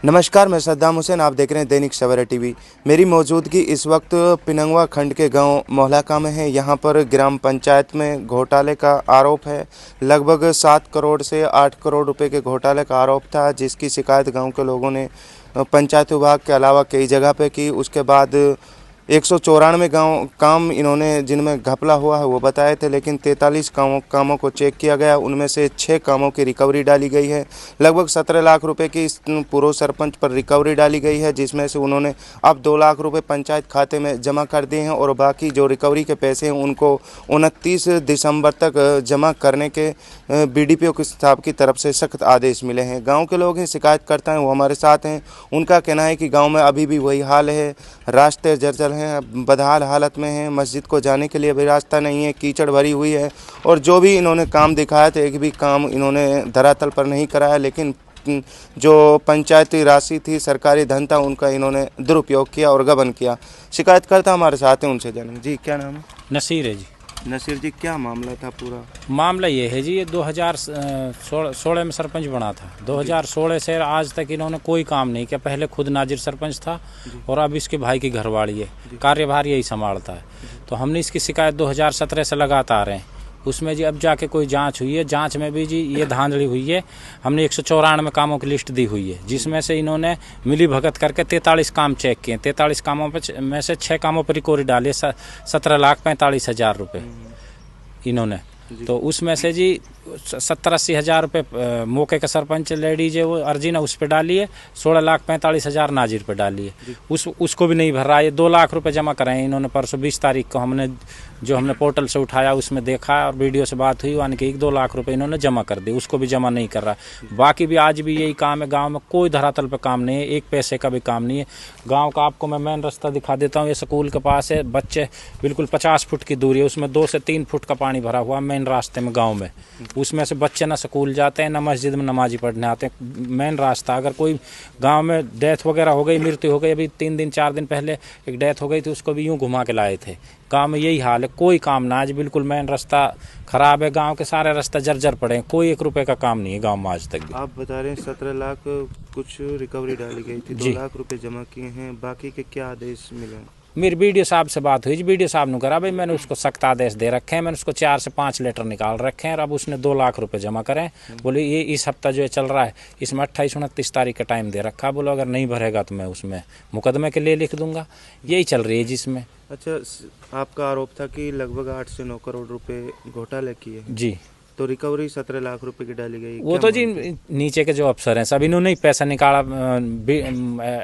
नमस्कार, मैं सद्दाम हुसैन। आप देख रहे हैं दैनिक सवेरा टीवी। मेरी मौजूदगी इस वक्त पिनंगवा खंड के गांव मोहलाका में है। यहां पर ग्राम पंचायत में घोटाले का आरोप है। लगभग 7 करोड़ से 8 करोड़ रुपए के घोटाले का आरोप था, जिसकी शिकायत गांव के लोगों ने पंचायत विभाग के अलावा कई जगह पे की। उसके बाद 194 गांव काम इन्होंने जिनमें घपला हुआ है वो बताए थे, लेकिन 43 कामों को चेक किया गया। उनमें से 6 कामों की रिकवरी डाली गई है। लगभग 17 लाख रुपए की इस पूर्व सरपंच पर रिकवरी डाली गई है, जिसमें से उन्होंने अब 2 लाख रुपए पंचायत खाते में जमा कर दिए हैं और बाकी जो रिकवरी के पैसे हैं उनको 29 दिसंबर तक जमा करने के बीडीपीओ के साहब की तरफ से सख्त आदेश मिले हैं। गाँव के लोग हैं, शिकायतकर्ता हैं, वो हमारे साथ हैं। उनका कहना है कि गाँव में अभी भी वही हाल है, रास्ते जर्जर हैं, बदहाल हालत में हैं, मस्जिद को जाने के लिए भी रास्ता नहीं है, कीचड़ भरी हुई है। और जो भी इन्होंने काम दिखाया था, एक भी काम इन्होंने धरातल पर नहीं कराया, लेकिन जो पंचायती राशि थी, सरकारी धन था, उनका इन्होंने दुरुपयोग किया और गबन किया। शिकायतकर्ता हमारे साथ हैं, उनसे जानेंगे। जी, क्या नाम है? नसीर है जी। नसीर जी, क्या मामला था पूरा? मामला ये है जी, ये 2016 में सरपंच बना था। 2016 से आज तक इन्होंने कोई काम नहीं किया। पहले खुद नाजिर सरपंच था और अब इसके भाई की घरवाली है, कार्यभार यही संभालता है। तो हमने इसकी शिकायत 2017 से लगातार आ रहे हैं। उसमें जी अब जाके कोई जांच हुई है। जांच में भी जी ये धांधली हुई है। हमने 194 कामों की लिस्ट दी हुई है, जिसमें से इन्होंने मिली भगत करके 43 काम चेक किए। 43 कामों में से 6 कामों पर रिकवरी डाली है 17,45,000 रुपये इन्होंने। तो उसमें से जी 70-80 हज़ार रुपये मौके का सरपंच लेडीज है वो अर्जी ना उस पर डाली है। 16,45,000 नाजिर पे डाली है। उसको भी नहीं भर रहा है। ये 2 लाख रुपए जमा कराए इन्होंने। परसों 20 तारीख को हमने पोर्टल से उठाया, उसमें देखा और वीडियो से बात हुई, यानी कि 1-2 लाख रुपए इन्होंने जमा कर दिए। उसको भी जमा नहीं कर रहा। बाकी भी आज भी यही काम है। गाँव में कोई धरातल पर काम नहीं है, एक पैसे का भी काम नहीं है। गाँव का आपको मैं मेन रास्ता दिखा देता हूँ। ये स्कूल के पास है। बच्चे बिल्कुल 50 फुट की दूरी है, उसमें 2 से 3 फुट का पानी भरा हुआ मेन रास्ते में गाँव में। उसमें से बच्चे ना स्कूल जाते हैं, ना मस्जिद में नमाजी पढ़ने आते हैं। मेन रास्ता, अगर कोई गांव में डेथ वगैरह हो गई, मृत्यु हो गई, अभी 3-4 दिन पहले एक डेथ हो गई थी, उसको भी यूं घुमा के लाए थे। गांव में यही हाल है, कोई काम ना। आज बिल्कुल मेन रास्ता खराब है। गांव के सारे रास्ते जर्जर पड़े हैं। कोई 1 रुपए का काम नहीं है गाँव में आज तक भी। आप बता रहे हैं 17 लाख कुछ रिकवरी डाली गई थी, 2 लाख रुपए जमा किए हैं, बाकी के क्या आदेश मिले? मेरी बीडीओ साहब से बात हुई जी, बीडीओ साहब ने करा भाई मैंने उसको सख्त आदेश दे रखे हैं। मैंने उसको 4 से 5 लेटर निकाल रखे हैं और अब उसने 2 लाख रुपए जमा करें। बोले ये इस हफ्ता जो चल रहा है, इसमें 28-29 तारीख का टाइम दे रखा। बोलो अगर नहीं भरेगा तो मैं उसमें मुकदमे के लिए लिख दूंगा। यही चल रही है जिसमें। अच्छा, आपका आरोप था कि लगभग 8 से 9 करोड़ रुपए घोटाले किए जी। तो रिकवरी 17 लाख रुपए की डाली गई। वो तो जी नीचे के जो अफसर हैं सब इन्होंने ही पैसा निकाला।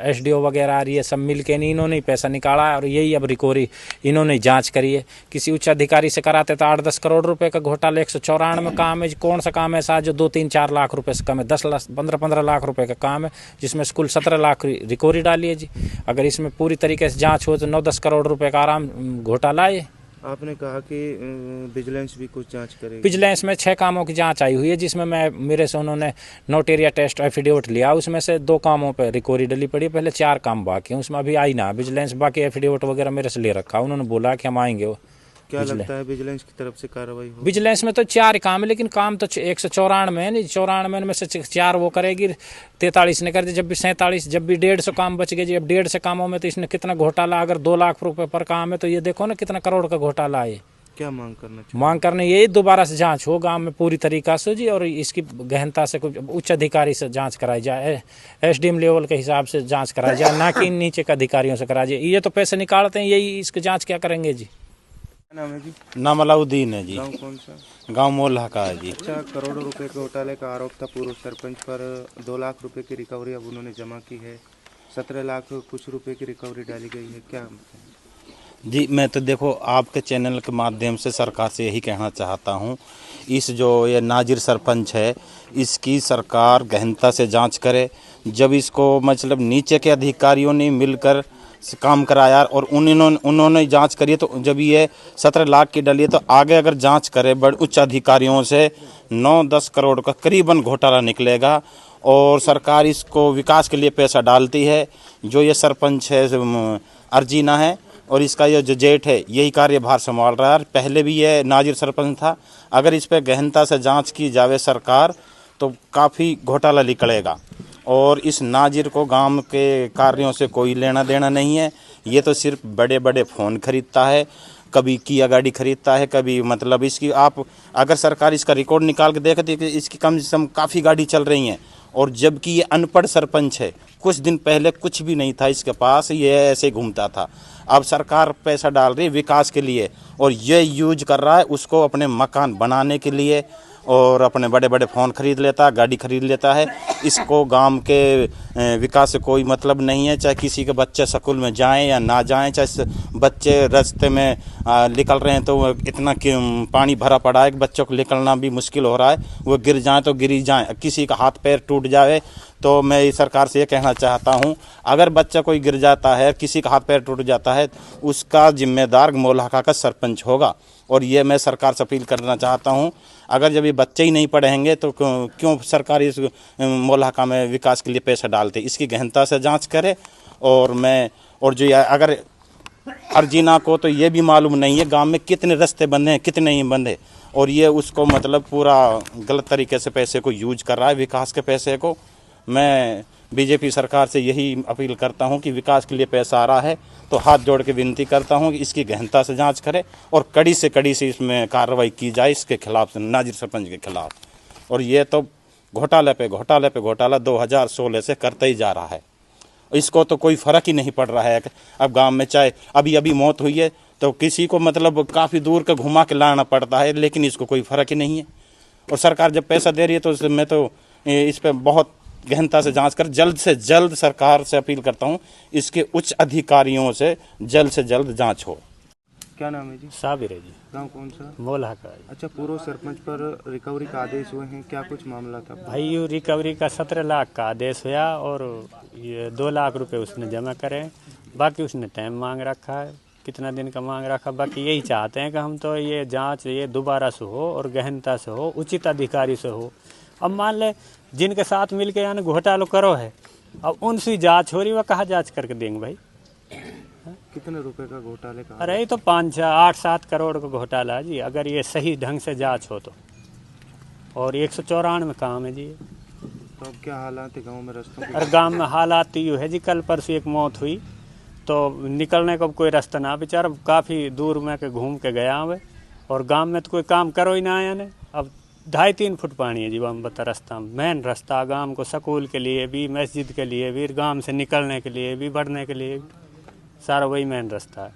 एसडीओ वगैरह आ रही है, सब मिल के नहीं इन्होंने ही पैसा निकाला और यही अब रिकवरी इन्होंने जांच करी है। किसी उच्च अधिकारी से कराते तो 8-10 करोड़ रुपए का घोटाला। 194 काम है। कौन सा काम है ऐसा जो 2-3-4 लाख रुपए से कम है? 10 लाख 15 लाख रुपए का काम है, जिसमें कुल 17 लाख रिकवरी डाली है जी। अगर इसमें पूरी तरीके से जाँच हो तो 9-10 करोड़ रुपये का आराम घोटाला है। आपने कहा कि विजिलेंस भी कुछ जांच करेगी। विजिलेंस में 6 कामों की जांच आई हुई है, जिसमें मेरे से उन्होंने नोटेरिया टेस्ट एफिडेविट लिया। उसमें से 2 कामों पे रिकवरी डली पड़ी। पहले 4 काम बाकी हैं, उसमें अभी आई ना विजिलेंस। बाकी एफिडेविट वगैरह मेरे से ले रखा। उन्होंने बोला कि हम आएंगे। वो क्या लगता है विजिलेंस की तरफ से कार्रवाई हो? विजिलेंस में तो 4 काम है, लेकिन काम तो 194 है। 94 में से 4 वो करेगी, 43 ने कर दी। जब भी 47, जब भी 150 काम बच गए जी। अब 150 कामों में तो इसने कितना घोटाला। अगर 2 लाख रुपए पर काम है तो ये देखो ना कितना करोड़ का घोटाला है। क्या मांग करना चाहिए? मांग करने यही दोबारा से जांच हो गांव में पूरी तरीका से जी, और इसकी गहनता से कुछ उच्च अधिकारी से जांच कराई जाए। एसडीएम लेवल के हिसाब से जांच कराई जाए, ना कि नीचे के अधिकारियों से कराई जाए। ये तो पैसे निकालते हैं, यही इसकी जांच क्या करेंगे जी? क्या नाम है जी? नाम अलाउद्दीन है जी। गाँव कौन सा? गांव मोहलाका है जी। अच्छा, करोड़ों रुपए के घोटाले का आरोप था पूर्व सरपंच पर। 2 लाख रुपए की रिकवरी अब उन्होंने जमा की है। 17 लाख कुछ रुपए की रिकवरी डाली गई है। क्या जी मैं तो देखो आपके चैनल के माध्यम से सरकार से यही कहना चाहता हूँ, इस जो ये नाजिर सरपंच है इसकी सरकार गहनता से जांच करे। जब इसको मतलब नीचे के अधिकारियों ने मिलकर काम कराया और उन्होंने जांच करी, तो जब ये 17 लाख की डली है तो आगे अगर जांच करे बड़े उच्च अधिकारियों से 9-10 करोड़ का करीबन घोटाला निकलेगा। और सरकार इसको विकास के लिए पैसा डालती है। जो ये सरपंच है अर्जीना है और इसका ये जो जेठ है यही कार्यभार संभाल रहा है। पहले भी ये नाजिर सरपंच था। अगर इस पर गहनता से जांच की जावे सरकार तो काफ़ी घोटाला निकलेगा। और इस नाजिर को गांव के कार्यों से कोई लेना देना नहीं है। ये तो सिर्फ बड़े बड़े फ़ोन खरीदता है, कभी किया गाड़ी खरीदता है, कभी मतलब इसकी आप अगर सरकार इसका रिकॉर्ड निकाल के देखती है कि इसकी कम से कम काफ़ी गाड़ी चल रही हैं। और जबकि ये अनपढ़ सरपंच है, कुछ दिन पहले कुछ भी नहीं था इसके पास, ये ऐसे घूमता था। अब सरकार पैसा डाल रही है विकास के लिए और ये यूज कर रहा है उसको अपने मकान बनाने के लिए, और अपने बड़े बड़े फ़ोन खरीद लेता है, गाड़ी खरीद लेता है। इसको गांव के विकास से कोई मतलब नहीं है, चाहे किसी के बच्चे स्कूल में जाएं या ना जाएं, चाहे बच्चे रास्ते में निकल रहे हैं तो इतना पानी भरा पड़ा है कि बच्चों को निकलना भी मुश्किल हो रहा है, वो गिर जाएं तो गिर जाएं, किसी का हाथ पैर टूट जाए तो मैं इस सरकार से ये कहना चाहता हूँ, अगर बच्चा कोई गिर जाता है, किसी का हाथ पैर टूट जाता है, उसका जिम्मेदार मोहल्ला का सरपंच होगा। और ये मैं सरकार से अपील करना चाहता हूँ, अगर जब ये बच्चे ही नहीं पढ़ेंगे तो क्यों सरकार इस मोहल्ला में विकास के लिए पैसा डालते, इसकी गहनता से जांच करे। और जो अगर अर्जीना को तो ये भी मालूम नहीं है गांव में कितने रास्ते बंदे हैं, कितने नहीं बंदे, और ये उसको मतलब पूरा गलत तरीके से पैसे को यूज कर रहा है, विकास के पैसे को। मैं बीजेपी सरकार से यही अपील करता हूं कि विकास के लिए पैसा आ रहा है तो हाथ जोड़ के विनती करता हूं कि इसकी गहनता से जांच करे और कड़ी से इसमें कार्रवाई की जाए इसके खिलाफ, नाजिर सरपंच के खिलाफ। और ये तो घोटाले पे घोटाला 2016 से करते ही जा रहा है, इसको तो कोई फ़र्क ही नहीं पड़ रहा है। अब गांव में चाहे अभी मौत हुई है तो किसी को मतलब काफ़ी दूर का घुमा के लाना पड़ता है, लेकिन इसको कोई फ़र्क ही नहीं है। और सरकार जब पैसा दे रही है तो मैं तो इस पर बहुत गहनता से जांच कर जल्द से जल्द सरकार से अपील करता हूं, इसके उच्च अधिकारियों से जल्द जांच हो। क्या नाम है जी? साबिर है जी, गांव कौन सा? मोला का है। अच्छा, पूर्व सरपंच पर रिकवरी का आदेश हुए हैं, क्या कुछ मामला था? भाई यू रिकवरी का 17 लाख का आदेश हुआ और ये 2 लाख रुपए उसने जमा करे, बाकी उसने टाइम मांग रखा है, कितना दिन का मांग रखा। बाकी यही चाहते हैं कि हम तो ये जांच ये दोबारा से हो और गहनता से हो, उचित अधिकारी से हो। अब मान ले जिनके साथ मिलके यानी घोटाला करो है, अब उनसे जांच हो रही, वह कहाँ जांच करके देंगे भाई? कितने रुपए का घोटाले का? अरे ये तो 5-8-7 करोड़ का घोटाला है जी, अगर ये सही ढंग से जांच हो तो। और 194 काम है जी। तो अब क्या हालात है गांव में रास्तों के? अरे गांव में हालात यूँ है जी, कल परसों एक मौत हुई तो निकलने को कोई रास्ता ना, बेचारा काफ़ी दूर में के घूम के गया हुए, और गांव में तो कोई काम करो ही ना आया ने। अब 2.5-3 फुट पानी है जी हम बता रास्ता में, मेन रास्ता गांव को स्कूल के लिए भी, मस्जिद के लिए भी, गांव से निकलने के लिए भी, बढ़ने के लिए भी, सारा वही मेन रास्ता है।